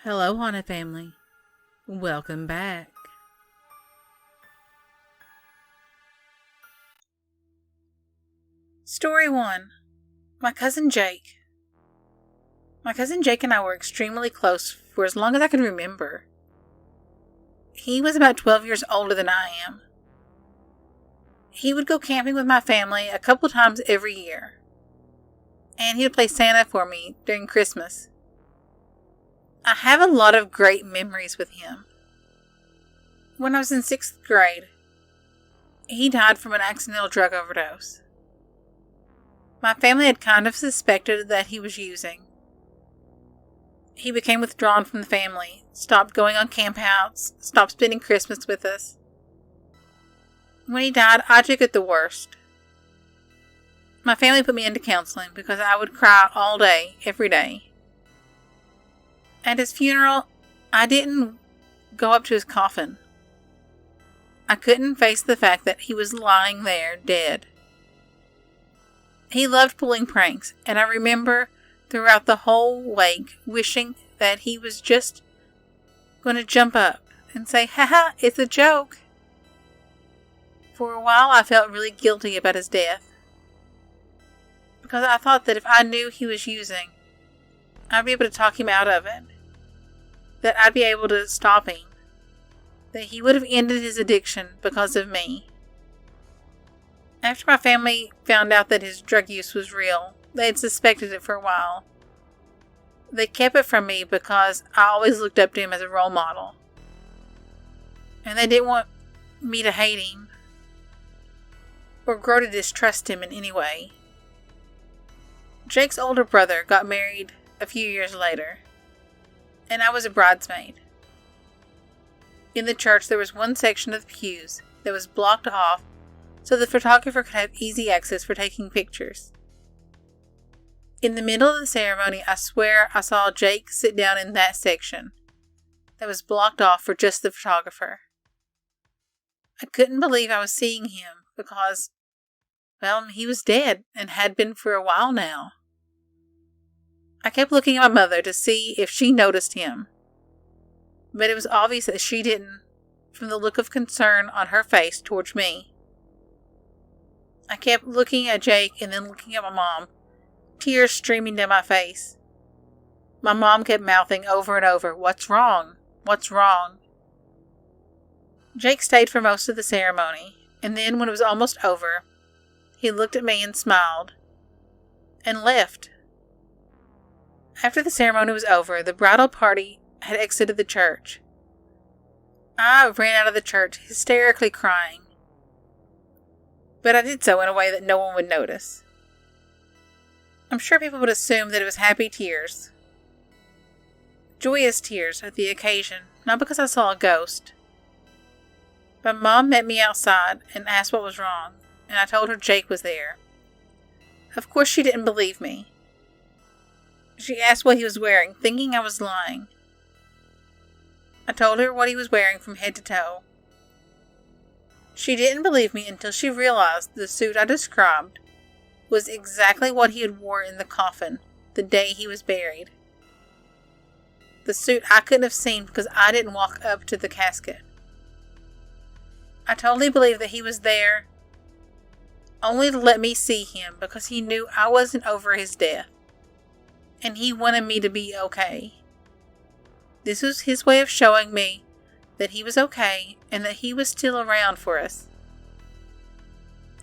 Hello, Haunted Family. Welcome back. Story 1. My cousin Jake. My cousin Jake and I were extremely close for as long as I can remember. He was about 12 years older than I am. He would go camping with my family a couple times every year. And he would play Santa for me during Christmas. I have a lot of great memories with him. When I was in 6th grade, he died from an accidental drug overdose. My family had kind of suspected that he was using. He became withdrawn from the family, stopped going on campouts, stopped spending Christmas with us. When he died, I took it the worst. My family put me into counseling because I would cry all day, every day. At his funeral, I didn't go up to his coffin. I couldn't face the fact that he was lying there, dead. He loved pulling pranks, and I remember throughout the whole wake wishing that he was just going to jump up and say, "Haha, it's a joke." For a while, I felt really guilty about his death, because I thought that if I knew he was using, I'd be able to talk him out of it, that I'd be able to stop him, that he would have ended his addiction because of me. After my family found out that his drug use was real, they had suspected it for a while. They kept it from me because I always looked up to him as a role model. And they didn't want me to hate him or grow to distrust him in any way. Jake's older brother got married a few years later, and I was a bridesmaid. In the church, there was one section of the pews that was blocked off so the photographer could have easy access for taking pictures. In the middle of the ceremony, I swear I saw Jake sit down in that section that was blocked off for just the photographer. I couldn't believe I was seeing him because, well, he was dead and had been for a while now. I kept looking at my mother to see if she noticed him, but it was obvious that she didn't, from the look of concern on her face towards me. I kept looking at Jake and then looking at my mom, tears streaming down my face. My mom kept mouthing over and over, "What's wrong? What's wrong?" Jake stayed for most of the ceremony, and then when it was almost over, he looked at me and smiled, and left. After the ceremony was over, the bridal party had exited the church. I ran out of the church, hysterically crying. But I did so in a way that no one would notice. I'm sure people would assume that it was happy tears. Joyous tears at the occasion, not because I saw a ghost. My mom met me outside and asked what was wrong, and I told her Jake was there. Of course she didn't believe me. She asked what he was wearing, thinking I was lying. I told her what he was wearing from head to toe. She didn't believe me until she realized the suit I described was exactly what he had worn in the coffin the day he was buried. The suit I couldn't have seen because I didn't walk up to the casket. I totally believed that he was there only to let me see him because he knew I wasn't over his death. And he wanted me to be okay. This was his way of showing me that he was okay and that he was still around for us.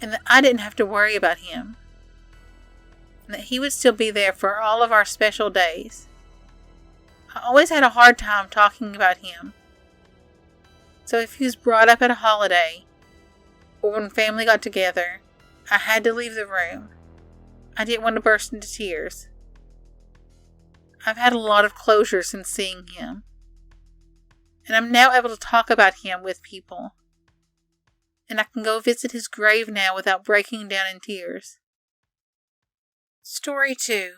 And that I didn't have to worry about him. And that he would still be there for all of our special days. I always had a hard time talking about him. So if he was brought up at a holiday, or when family got together, I had to leave the room. I didn't want to burst into tears. I've had a lot of closure since seeing him. And I'm now able to talk about him with people. And I can go visit his grave now without breaking down in tears. Story 2.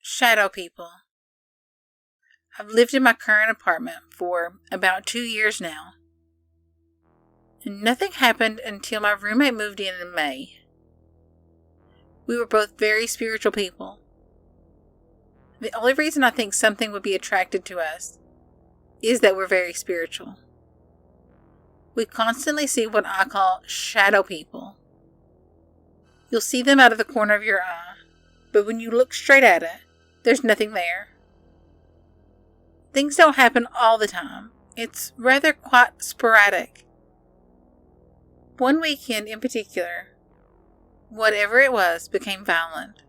Shadow People. I've lived in my current apartment for about 2 years now. And nothing happened until my roommate moved in May. We were both very spiritual people. The only reason I think something would be attracted to us is that we're very spiritual. We constantly see what I call shadow people. You'll see them out of the corner of your eye, but when you look straight at it, there's nothing there. Things don't happen all the time. It's rather quite sporadic. One weekend in particular, whatever it was became violent.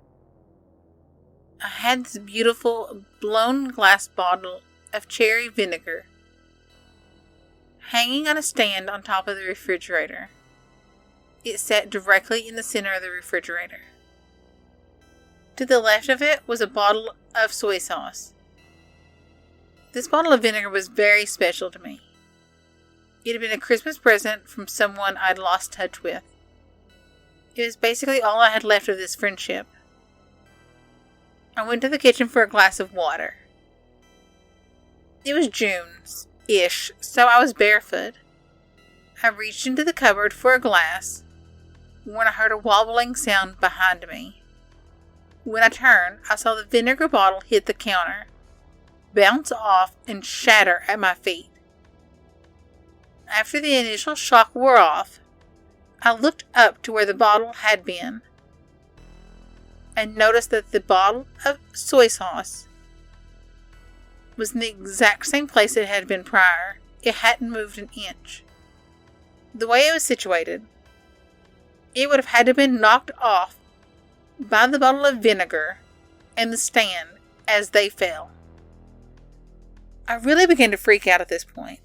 I had this beautiful blown glass bottle of cherry vinegar hanging on a stand on top of the refrigerator. It sat directly in the center of the refrigerator. To the left of it was a bottle of soy sauce. This bottle of vinegar was very special to me. It had been a Christmas present from someone I'd lost touch with. It was basically all I had left of this friendship. I went to the kitchen for a glass of water. It was June-ish, so I was barefoot. I reached into the cupboard for a glass when I heard a wobbling sound behind me. When I turned, I saw the vinegar bottle hit the counter, bounce off, and shatter at my feet. After the initial shock wore off, I looked up to where the bottle had been and noticed that the bottle of soy sauce was in the exact same place it had been prior. It hadn't moved an inch. The way it was situated, it would have had to have been knocked off by the bottle of vinegar and the stand as they fell. I really began to freak out at this point.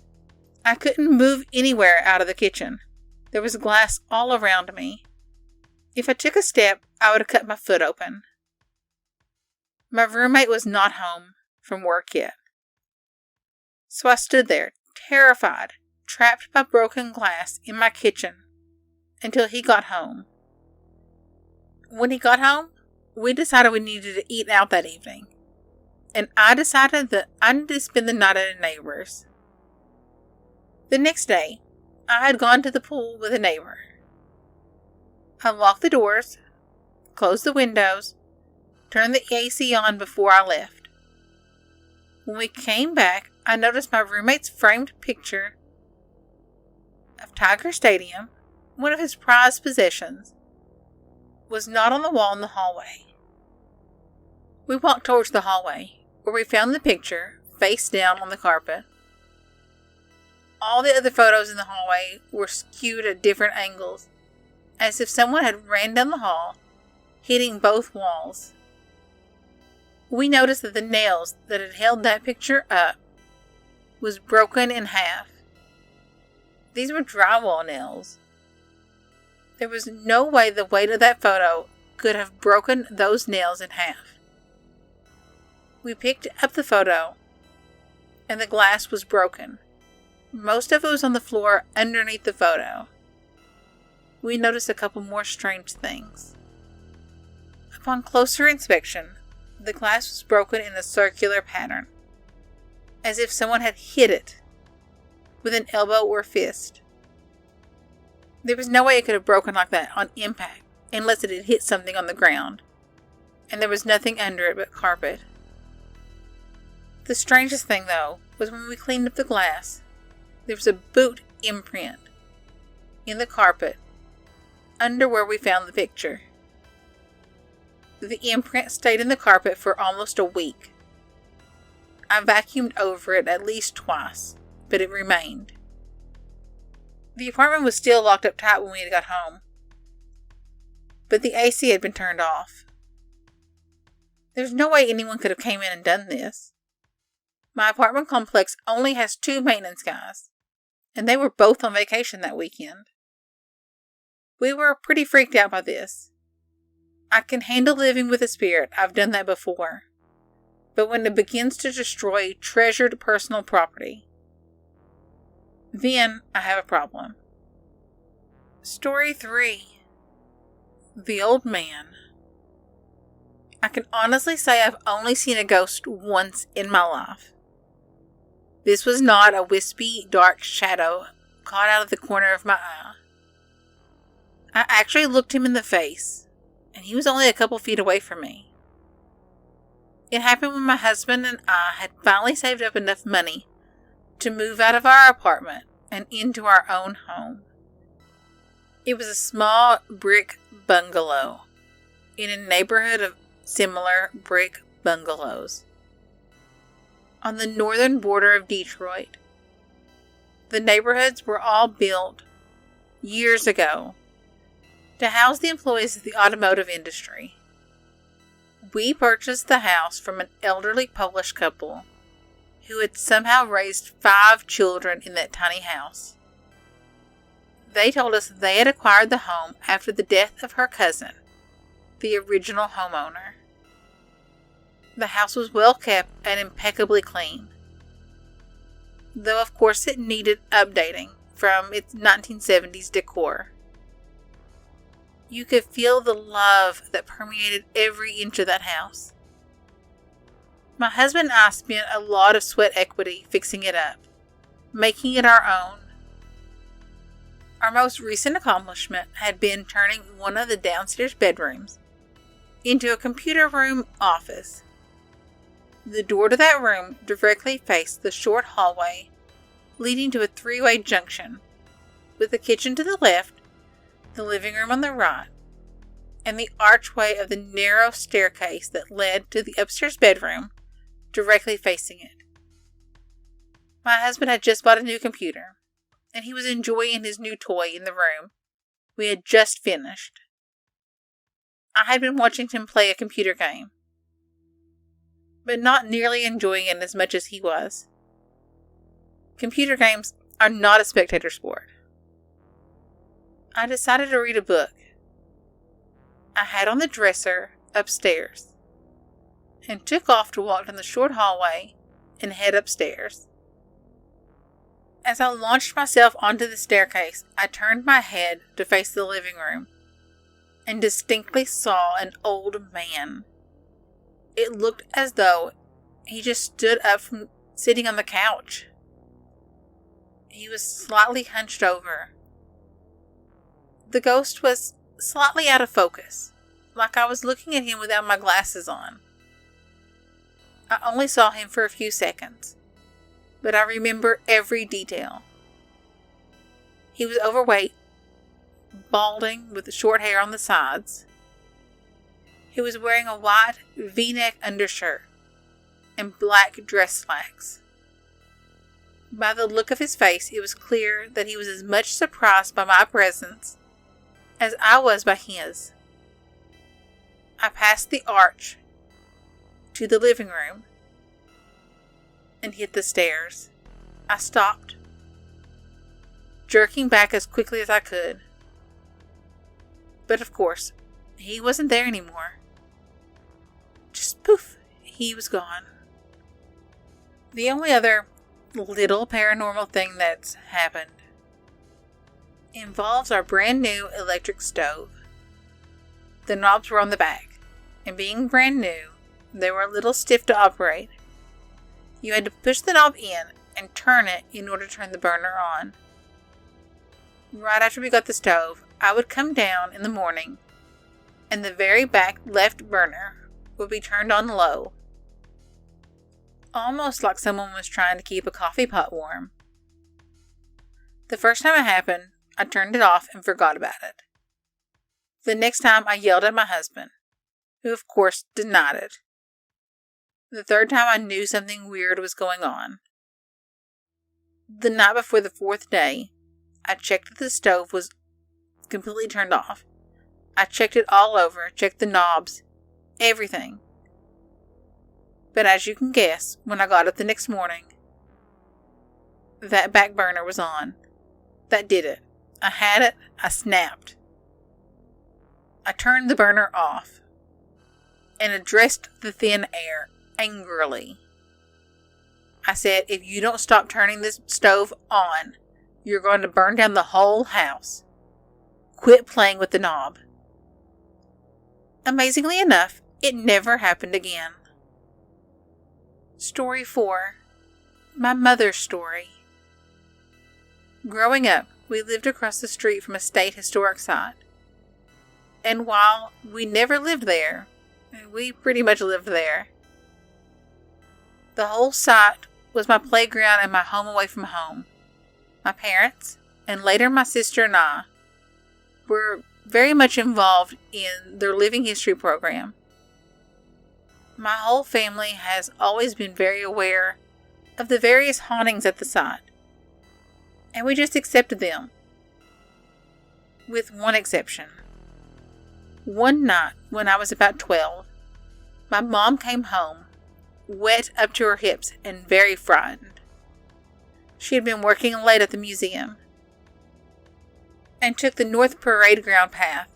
I couldn't move anywhere out of the kitchen. There was glass all around me. If I took a step, I would have cut my foot open. My roommate was not home from work yet. So I stood there, terrified, trapped by broken glass in my kitchen, until he got home. When he got home, we decided we needed to eat out that evening. And I decided that I needed to spend the night at a neighbor's. The next day, I had gone to the pool with a neighbor. I locked the doors, closed the windows, turned the AC on before I left. When we came back, I noticed my roommate's framed picture of Tiger Stadium, one of his prized possessions, was not on the wall in the hallway. We walked towards the hallway, where we found the picture face down on the carpet. All the other photos in the hallway were skewed at different angles, as if someone had ran down the hall, hitting both walls. We noticed that the nails that had held that picture up was broken in half. These were drywall nails. There was no way the weight of that photo could have broken those nails in half. We picked up the photo, and the glass was broken. Most of it was on the floor underneath the photo. We noticed a couple more strange things. Upon closer inspection, the glass was broken in a circular pattern, as if someone had hit it with an elbow or fist. There was no way it could have broken like that on impact, unless it had hit something on the ground, and there was nothing under it but carpet. The strangest thing, though, was when we cleaned up the glass, there was a boot imprint in the carpet under where we found the picture. The imprint stayed in the carpet for almost a week. I vacuumed over it at least twice, but it remained. The apartment was still locked up tight when we got home, but the AC had been turned off. There's no way anyone could have came in and done this. My apartment complex only has 2 maintenance guys, and they were both on vacation that weekend. We were pretty freaked out by this. I can handle living with a spirit, I've done that before. But when it begins to destroy treasured personal property, then I have a problem. Story 3. The Old Man. I can honestly say I've only seen a ghost once in my life. This was not a wispy, dark shadow caught out of the corner of my eye. I actually looked him in the face, and he was only a couple feet away from me. It happened when my husband and I had finally saved up enough money to move out of our apartment and into our own home. It was a small brick bungalow in a neighborhood of similar brick bungalows on the northern border of Detroit. The neighborhoods were all built years ago to house the employees of the automotive industry. We purchased the house from an elderly Polish couple who had somehow raised 5 children in that tiny house. They told us they had acquired the home after the death of her cousin, the original homeowner. The house was well kept and impeccably clean, though of course it needed updating from its 1970s decor. You could feel the love that permeated every inch of that house. My husband and I spent a lot of sweat equity fixing it up, making it our own. Our most recent accomplishment had been turning one of the downstairs bedrooms into a computer room office. The door to that room directly faced the short hallway leading to a 3-way junction, with the kitchen to the left, the living room on the right, and the archway of the narrow staircase that led to the upstairs bedroom directly facing it. My husband had just bought a new computer, and he was enjoying his new toy in the room we had just finished. I had been watching him play a computer game, but not nearly enjoying it as much as he was. Computer games are not a spectator sport. I decided to read a book I had on the dresser upstairs and took off to walk down the short hallway and head upstairs. As I launched myself onto the staircase, I turned my head to face the living room and distinctly saw an old man. It looked as though he just stood up from sitting on the couch. He was slightly hunched over. The ghost was slightly out of focus, like I was looking at him without my glasses on. I only saw him for a few seconds, but I remember every detail. He was overweight, balding with short hair on the sides. He was wearing a white V-neck undershirt and black dress slacks. By the look of his face, it was clear that he was as much surprised by my presence as I was by his. I passed the arch to the living room and hit the stairs. I stopped, jerking back as quickly as I could. But of course, he wasn't there anymore. Just poof, he was gone. The only other little paranormal thing that's happened involves our brand new electric stove. The knobs were on the back, and being brand new, they were a little stiff to operate. You had to push the knob in and turn it in order to turn the burner on. Right after we got the stove, I would come down in the morning, and the very back left burner would be turned on low, almost like someone was trying to keep a coffee pot warm. The first time it happened, I turned it off and forgot about it. The next time I yelled at my husband, who of course denied it. The third time I knew something weird was going on. The night before the 4th day, I checked that the stove was completely turned off. I checked it all over, checked the knobs, everything. But as you can guess, when I got up the next morning, that back burner was on. That did it. I had it. I snapped. I turned the burner off and addressed the thin air angrily. I said, if you don't stop turning this stove on, you're going to burn down the whole house. Quit playing with the knob. Amazingly enough, it never happened again. Story 4. My mother's story. Growing up, we lived across the street from a state historic site. And while we never lived there, we pretty much lived there. The whole site was my playground and my home away from home. My parents, and later my sister and I, were very much involved in their living history program. My whole family has always been very aware of the various hauntings at the site, and we just accepted them, with one exception. One night when I was about 12, my mom came home, wet up to her hips and very frightened. She had been working late at the museum and took the North Parade Ground path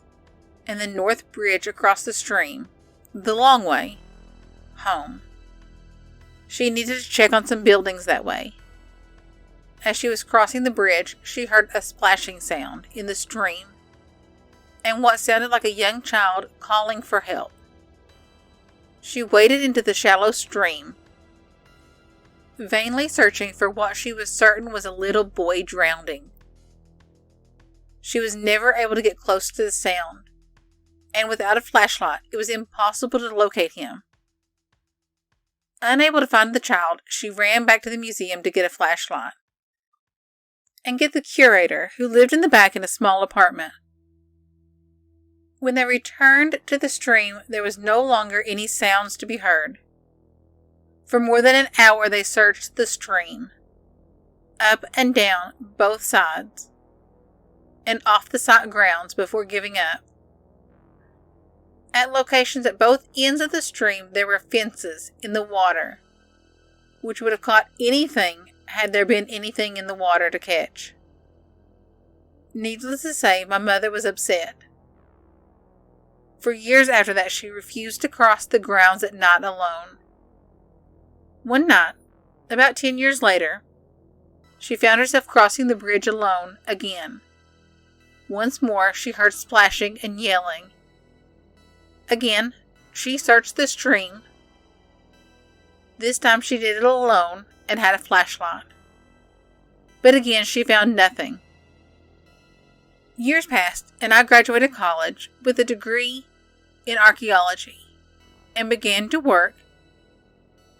and the North Bridge across the stream, the long way, home. She needed to check on some buildings that way. As she was crossing the bridge, she heard a splashing sound in the stream and what sounded like a young child calling for help. She waded into the shallow stream, vainly searching for what she was certain was a little boy drowning. She was never able to get close to the sound, and without a flashlight, it was impossible to locate him. Unable to find the child, she ran back to the museum to get a flashlight and get the curator, who lived in the back in a small apartment. When they returned to the stream, there was no longer any sounds to be heard. For more than an hour they searched the stream, up and down both sides, and off the site grounds before giving up. At locations at both ends of the stream there were fences in the water, which would have caught anything had there been anything in the water to catch. Needless to say, my mother was upset. For years after that, she refused to cross the grounds at night alone. One night, about 10 years later, she found herself crossing the bridge alone again. Once more, she heard splashing and yelling. Again, she searched the stream. This time she did it alone and had a flashlight. But again, she found nothing. Years passed, and I graduated college with a degree in archaeology and began to work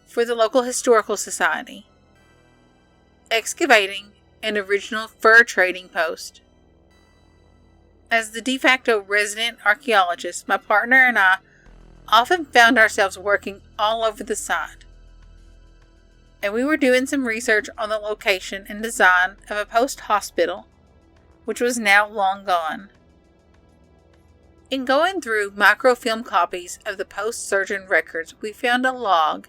for the local historical society, excavating an original fur trading post. As the de facto resident archaeologist, my partner and I often found ourselves working all over the site, and we were doing some research on the location and design of a post hospital, which was now long gone. In going through microfilm copies of the post-surgeon records, we found a log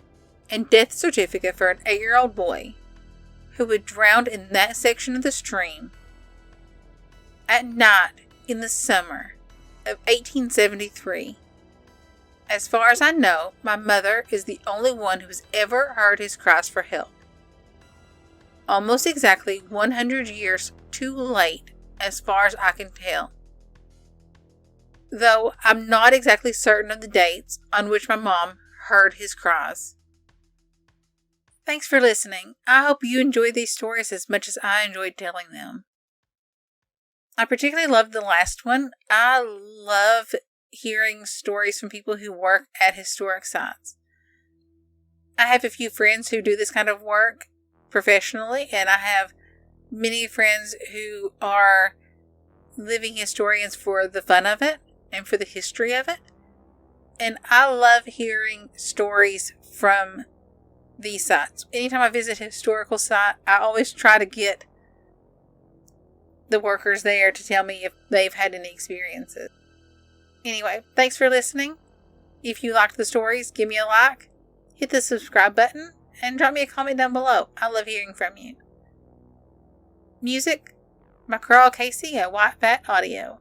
and death certificate for an 8-year-old boy who had drowned in that section of the stream at night in the summer of 1873. As far as I know, my mother is the only one who has ever heard his cries for help. Almost exactly 100 years too late, as far as I can tell. Though I'm not exactly certain of the dates on which my mom heard his cries. Thanks for listening. I hope you enjoyed these stories as much as I enjoyed telling them. I particularly loved the last one. I love hearing stories from people who work at historic sites. I have a few friends who do this kind of work professionally, and I have many friends who are living historians for the fun of it and for the history of it. And I love hearing stories from these sites. Anytime I visit a historical site, I always try to get the workers there to tell me if they've had any experiences. Anyway, thanks for listening. If you liked the stories, give me a like, hit the subscribe button, and drop me a comment down below. I love hearing from you. Music by Carl Casey at White Bat Audio.